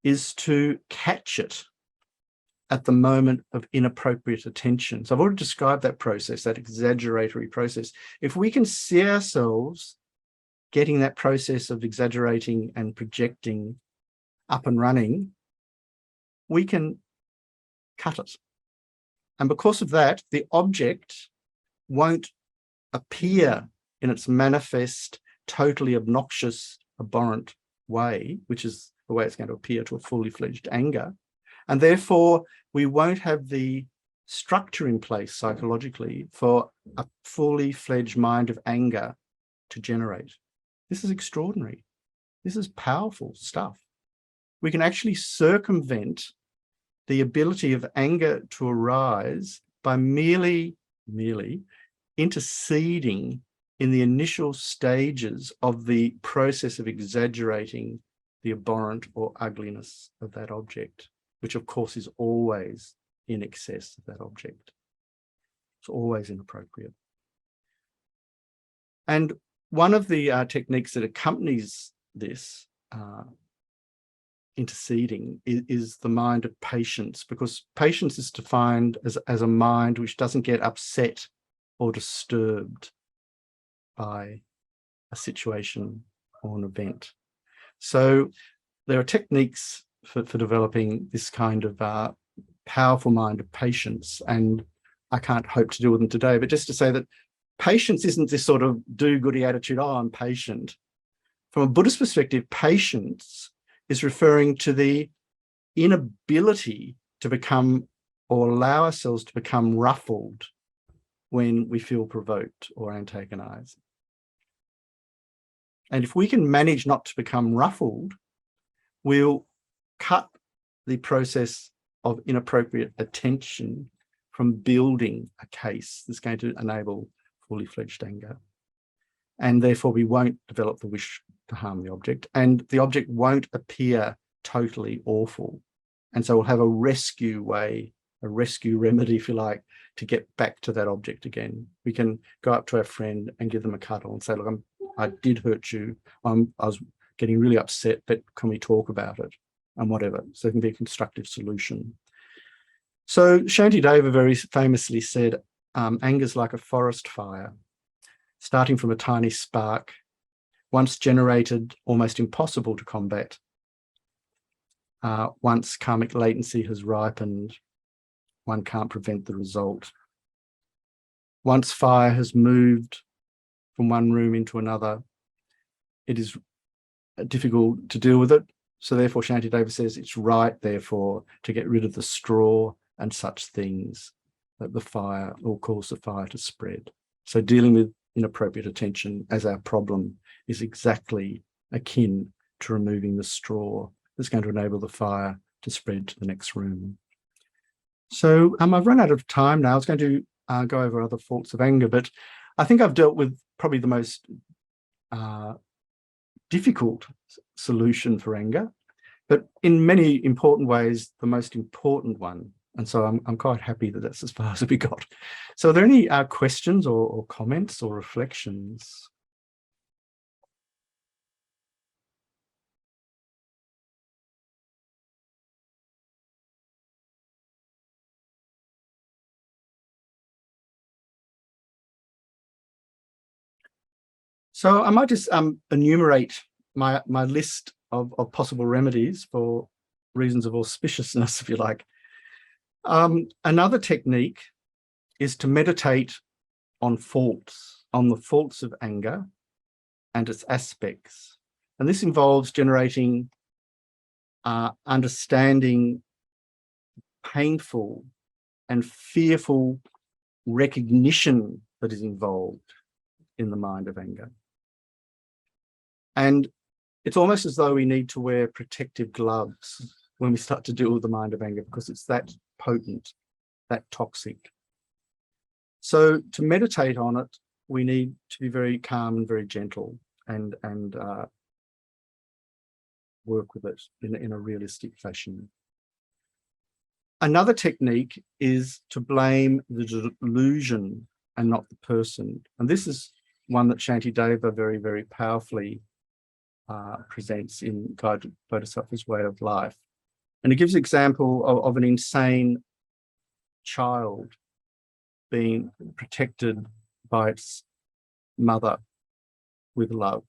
is to catch it at the moment of inappropriate attention. So I've already described that process, that exaggeratory process. If we can see ourselves getting that process of exaggerating and projecting up and running, we can cut it. And because of that, the object won't appear in its manifest, totally obnoxious, abhorrent way, which is the way it's going to appear to a fully fledged anger. And therefore, we won't have the structure in place psychologically for a fully fledged mind of anger to generate. This is extraordinary. This is powerful stuff. We can actually circumvent the ability of anger to arise by merely interceding in the initial stages of the process of exaggerating the abhorrent or ugliness of that object, which of course is always in excess of that object. It's always inappropriate. And one of the techniques that accompanies this interceding is the mind of patience, because patience is defined as a mind which doesn't get upset or disturbed by a situation or an event. So there are techniques for developing this kind of powerful mind of patience, and I can't hope to deal with them today, but just to say that patience isn't this sort of do-goody attitude, oh, I'm patient. From a Buddhist perspective, patience is referring to the inability to become or allow ourselves to become ruffled when we feel provoked or antagonized. And if we can manage not to become ruffled, we'll cut the process of inappropriate attention from building a case that's going to enable fully fledged anger. And therefore we won't develop the wish to harm the object, and the object won't appear totally awful. And so we'll have a rescue way, a rescue remedy, if you like, to get back to that object again. We can go up to our friend and give them a cuddle and say, look, I did hurt you. I was getting really upset, but can we talk about it? And whatever. So it can be a constructive solution. So Shantideva very famously said, anger's like a forest fire, starting from a tiny spark, once generated, almost impossible to combat. Once karmic latency has ripened, one can't prevent the result. Once fire has moved from one room into another, it is difficult to deal with it. So therefore, Shantideva says it's right, therefore, to get rid of the straw and such things that the fire will cause the fire to spread. So dealing with inappropriate attention as our problem is exactly akin to removing the straw that's going to enable the fire to spread to the next room. So I've run out of time now. I was going to go over other faults of anger, but I think I've dealt with probably the most difficult solution for anger, but in many important ways, the most important one And so I'm quite happy that that's as far as we got. So are there any questions or comments or reflections? So I might just enumerate my list of possible remedies for reasons of auspiciousness, if you like. Another technique is to meditate on the faults of anger and its aspects. And this involves generating understanding painful and fearful recognition that is involved in the mind of anger. And it's almost as though we need to wear protective gloves when we start to deal with the mind of anger, because it's that potent, that toxic. So to meditate on it, we need to be very calm and very gentle and work with it in a realistic fashion. Another technique is to blame the delusion and not the person. And this is one that Shantideva very, very powerfully presents in Guide Bodhisattva's Way of Life. And it gives an example of an insane child being protected by its mother with love.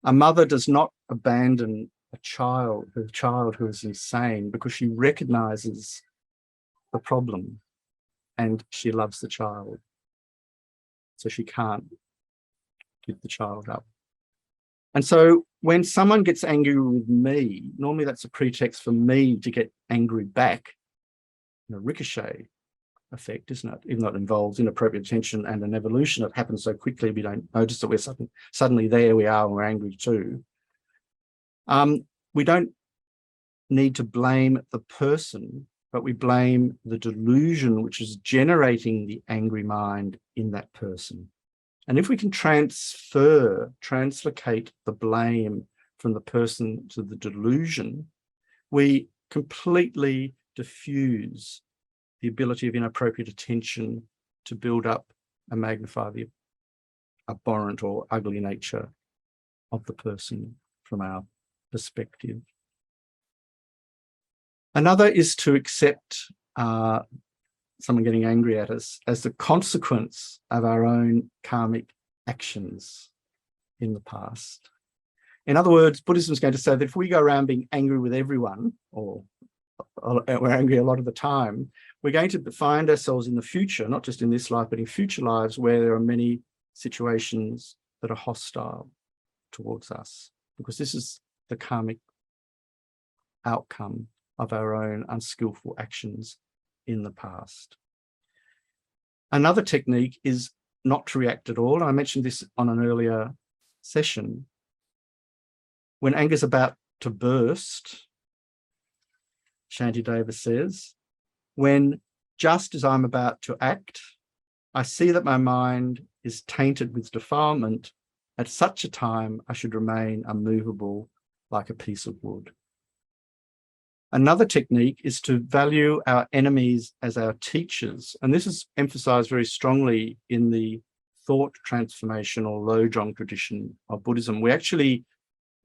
A mother does not abandon her child who is insane, because she recognizes the problem and she loves the child. So she can't give the child up. And so when someone gets angry with me, normally that's a pretext for me to get angry back, a ricochet effect, isn't it? Even though it involves inappropriate attention and an evolution that happens so quickly we don't notice that we're suddenly there we are and we're angry too. We don't need to blame the person, but we blame the delusion which is generating the angry mind in that person. And if we can translocate the blame from the person to the delusion, we completely diffuse the ability of inappropriate attention to build up and magnify the abhorrent or ugly nature of the person from our perspective. Another is to accept someone getting angry at us as the consequence of our own karmic actions in the past. In other words, Buddhism is going to say that if we go around being angry with everyone, or we're angry a lot of the time, we're going to find ourselves in the future, not just in this life, but in future lives where there are many situations that are hostile towards us, because this is the karmic outcome of our own unskillful actions in the past. Another technique is not to react at all. I mentioned this on an earlier session. When anger is about to burst, Shantideva says, when just as I'm about to act, I see that my mind is tainted with defilement, at such a time I should remain unmovable like a piece of wood. Another technique is to value our enemies as our teachers. And this is emphasized very strongly in the thought transformation or Lojong tradition of Buddhism. We actually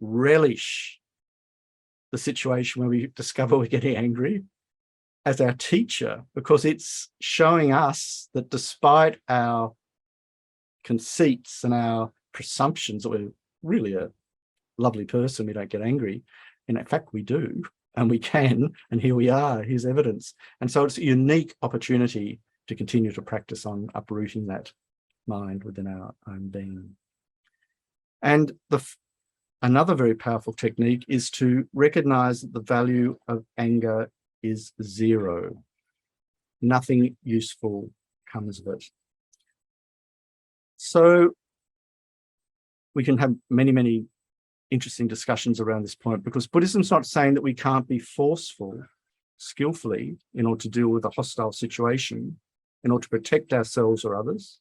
relish the situation where we discover we're getting angry as our teacher, because it's showing us that despite our conceits and our presumptions that we're really a lovely person, we don't get angry. And in fact, we do. And we can, and here we are, here's evidence. And so it's a unique opportunity to continue to practice on uprooting that mind within our own being. And another very powerful technique is to recognize that the value of anger is zero. Nothing useful comes of it. So we can have many, many interesting discussions around this point, because Buddhism's not saying that we can't be forceful skillfully in order to deal with a hostile situation, in order to protect ourselves or others,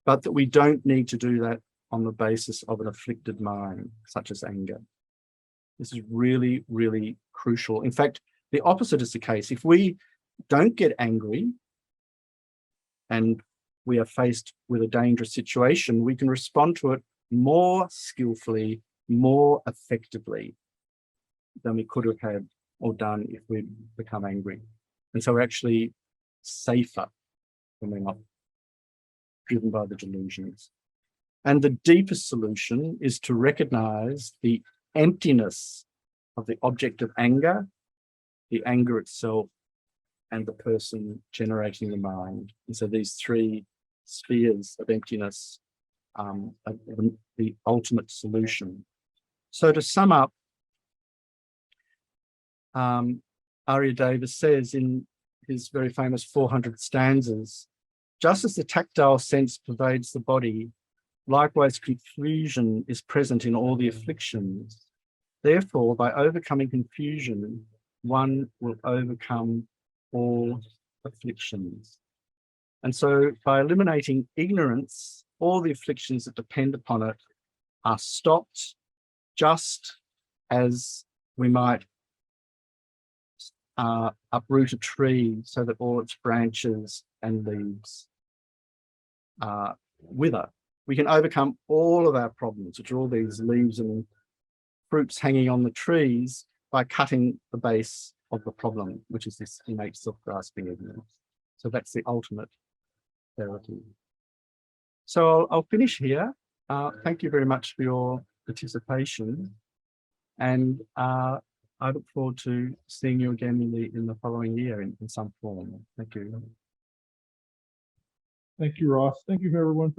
but that we don't need to do that on the basis of an afflicted mind, such as anger. This is really, really crucial. In fact, the opposite is the case. If we don't get angry and we are faced with a dangerous situation, we can respond to it more skillfully, more effectively than we could have had or done if we become angry. And so we're actually safer when we're not driven by the delusions. And the deepest solution is to recognize the emptiness of the object of anger, the anger itself, and the person generating the mind. And so these three spheres of emptiness are the ultimate solution. So to sum up, Arya Davis says in his very famous 400 stanzas, just as the tactile sense pervades the body, likewise confusion is present in all the afflictions. Therefore, by overcoming confusion, one will overcome all afflictions. And so by eliminating ignorance, all the afflictions that depend upon it are stopped, just as we might uproot a tree so that all its branches and leaves wither. We can overcome all of our problems, which are all these leaves and fruits hanging on the trees, by cutting the base of the problem, which is this innate self-grasping ignorance. So that's the ultimate therapy. So I'll finish here. Thank you very much for your participation. And I look forward to seeing you again in the following year in some form. Thank you. Thank you, Ross. Thank you, everyone.